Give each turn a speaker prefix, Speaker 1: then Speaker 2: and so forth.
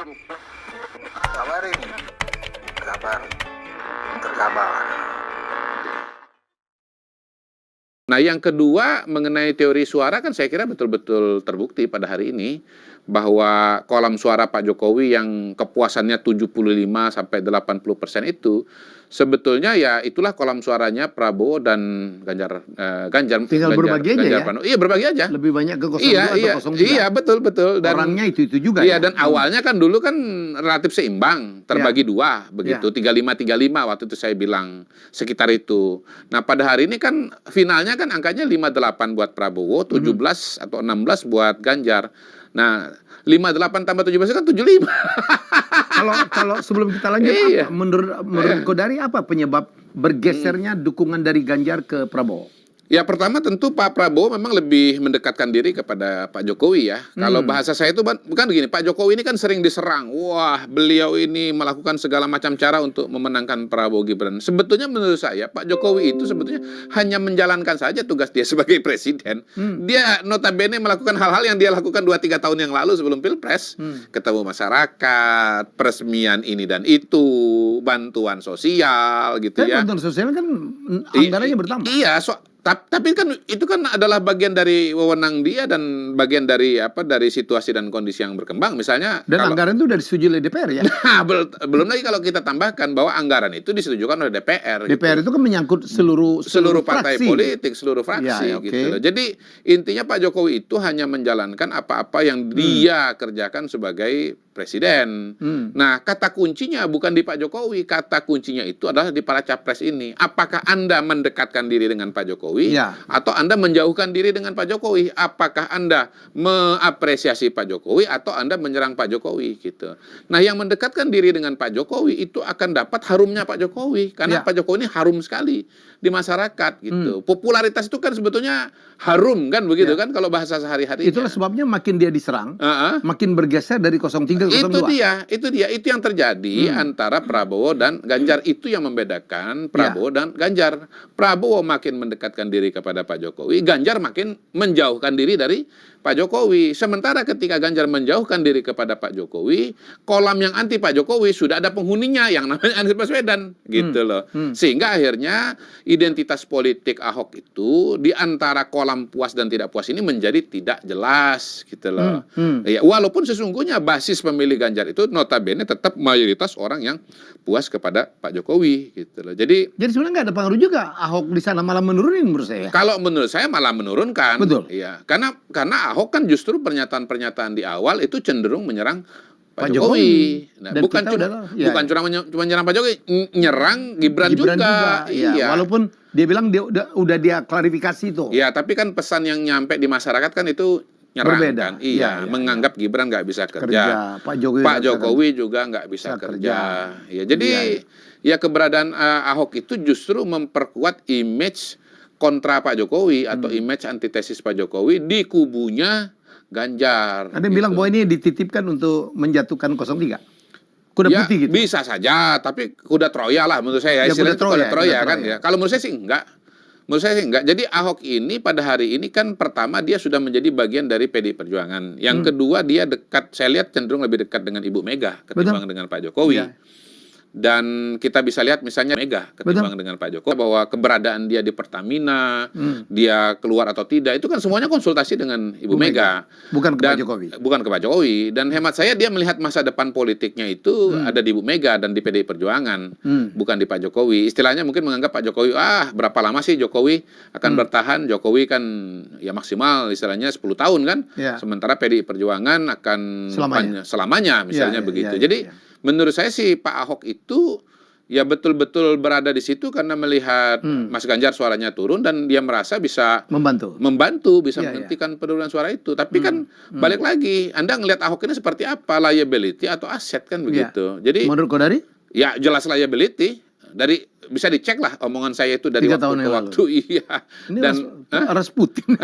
Speaker 1: Kabar ini, kabar terkabar.
Speaker 2: Nah, yang kedua mengenai teori suara kan saya kira betul-betul terbukti pada hari ini bahwa kolam suara Pak Jokowi yang kepuasannya 75 sampai 80% itu sebetulnya ya itulah kolam suaranya Prabowo dan Ganjar
Speaker 3: Tinggal berbagi aja ya?
Speaker 2: Pranowo. Iya, berbagi aja.
Speaker 3: Lebih banyak ke 02
Speaker 2: Iya,
Speaker 3: atau 03?
Speaker 2: iya, betul. Dan
Speaker 3: orangnya itu juga
Speaker 2: iya,
Speaker 3: ya?
Speaker 2: dan awalnya kan dulu kan relatif seimbang, terbagi dua begitu, 35-35 waktu itu saya bilang sekitar itu. Nah, pada hari ini kan finalnya kan angkanya 58 buat Prabowo, 17 atau 16 buat Ganjar. Nah, 58 tambah 17 kan 75.
Speaker 3: Kalau sebelum kita lanjut,
Speaker 2: Iya.
Speaker 3: apa, menurut Kodari apa penyebab bergesernya dukungan dari Ganjar ke Prabowo?
Speaker 2: Ya, pertama tentu Pak Prabowo memang lebih mendekatkan diri kepada Pak Jokowi ya. Kalau bahasa saya itu bukan begini, Pak Jokowi ini kan sering diserang. Wah, beliau ini melakukan segala macam cara untuk memenangkan Prabowo Gibran. Sebetulnya menurut saya Pak Jokowi itu sebetulnya hanya menjalankan saja tugas dia sebagai presiden. Dia notabene melakukan hal-hal yang dia lakukan 2-3 tahun yang lalu sebelum Pilpres. Ketemu masyarakat, peresmian ini dan itu, bantuan sosial gitu ya.
Speaker 3: Bantuan sosial kan anggarannya bertambah.
Speaker 2: Iya, tapi kan itu kan adalah bagian dari wewenang dia dan bagian dari dari situasi dan kondisi yang berkembang. Misalnya
Speaker 3: dan anggaran itu sudah disetujui oleh DPR ya.
Speaker 2: Nah, belum lagi kalau kita tambahkan bahwa anggaran itu disetujukan oleh DPR.
Speaker 3: DPR
Speaker 2: gitu.
Speaker 3: itu kan menyangkut seluruh
Speaker 2: partai
Speaker 3: fraksi.
Speaker 2: politik, seluruh fraksi
Speaker 3: Ya,
Speaker 2: gitu loh. Jadi intinya Pak Jokowi itu hanya menjalankan apa-apa yang dia kerjakan sebagai presiden. Nah, kata kuncinya bukan di Pak Jokowi, kata kuncinya itu adalah di para capres ini. Apakah Anda mendekatkan diri dengan Pak Jokowi? Atau Anda menjauhkan diri dengan Pak Jokowi? Apakah Anda mengapresiasi Pak Jokowi atau Anda menyerang Pak Jokowi gitu. Nah, yang mendekatkan diri dengan Pak Jokowi itu akan dapat harumnya Pak Jokowi karena Pak Jokowi ini harum sekali di masyarakat gitu. Popularitas itu kan sebetulnya harum kan begitu kan kalau bahasa sehari-hari.
Speaker 3: Itulah sebabnya makin dia diserang, makin bergeser dari 03 ke 02.
Speaker 2: Itu yang terjadi antara Prabowo dan Ganjar. Itu yang membedakan Prabowo dan Ganjar. Prabowo makin mendekatkan diri kepada Pak Jokowi, Ganjar makin menjauhkan diri dari Pak Jokowi. Sementara ketika Ganjar menjauhkan diri kepada Pak Jokowi, kolam yang anti Pak Jokowi sudah ada penghuninya yang namanya Anies Baswedan gitu loh. Sehingga akhirnya identitas politik Ahok itu di antara kolam puas dan tidak puas ini menjadi tidak jelas gitu loh. Ya, walaupun sesungguhnya basis pemilih Ganjar itu notabene tetap mayoritas orang yang puas kepada Pak Jokowi gitu loh. Jadi
Speaker 3: sebenarnya nggak ada pengaruh juga Ahok di sana malah menurunin menurut saya.
Speaker 2: Kalau menurut saya malah menurunkan.
Speaker 3: Betul.
Speaker 2: Iya, karena Ahok kan justru pernyataan-pernyataan di awal itu cenderung menyerang Pak Jokowi. Nah, bukan cuma menyerang Pak Jokowi, nyerang Gibran juga.
Speaker 3: Iya. Walaupun dia bilang dia udah dia klarifikasi tuh.
Speaker 2: Iya, tapi kan pesan yang nyampe di masyarakat kan itu nyerang.
Speaker 3: Berbeda.
Speaker 2: Kan? Iya, menganggap Gibran nggak bisa kerja. Pak Jokowi juga nggak bisa kerja. Ya, jadi ya keberadaan Ahok itu justru memperkuat image kontra Pak Jokowi atau image antitesis Pak Jokowi di kubunya Ganjar.
Speaker 3: Ada yang bilang bahwa ini dititipkan untuk menjatuhkan 03. Kuda putih gitu.
Speaker 2: Bisa saja, tapi kuda Troya lah menurut saya. Kuda Troya kan ya. Kalau menurut saya sih enggak. Menurut saya sih enggak. Jadi Ahok ini pada hari ini kan pertama dia sudah menjadi bagian dari PDI Perjuangan. Yang kedua dia dekat, saya lihat cenderung lebih dekat dengan Ibu Mega ketimbang dengan Pak Jokowi. Dan kita bisa lihat misalnya Mega ketimbang dengan Pak Jokowi bahwa keberadaan dia di Pertamina, dia keluar atau tidak, itu kan semuanya konsultasi dengan Ibu Mega.
Speaker 3: Bukan ke Pak Jokowi.
Speaker 2: Bukan ke Pak Jokowi. Dan hemat saya dia melihat masa depan politiknya itu ada di Ibu Mega dan di PDI Perjuangan, bukan di Pak Jokowi. Istilahnya mungkin menganggap Pak Jokowi, berapa lama sih Jokowi akan bertahan? Jokowi kan ya maksimal istilahnya 10 tahun kan. Sementara PDI Perjuangan akan selamanya misalnya begitu. Jadi menurut saya sih Pak Ahok itu ya betul-betul berada di situ karena melihat Mas Ganjar suaranya turun dan dia merasa bisa membantu bisa menghentikan penurunan suara itu. Tapi kan balik lagi, Anda ngelihat Ahok ini seperti apa, liability atau aset kan begitu. Jadi
Speaker 3: menurut Kodari?
Speaker 2: Ya jelas liability. Bisa dicek lah omongan saya itu dari waktu ke waktu. Iya.
Speaker 3: Ini dan Rasputin.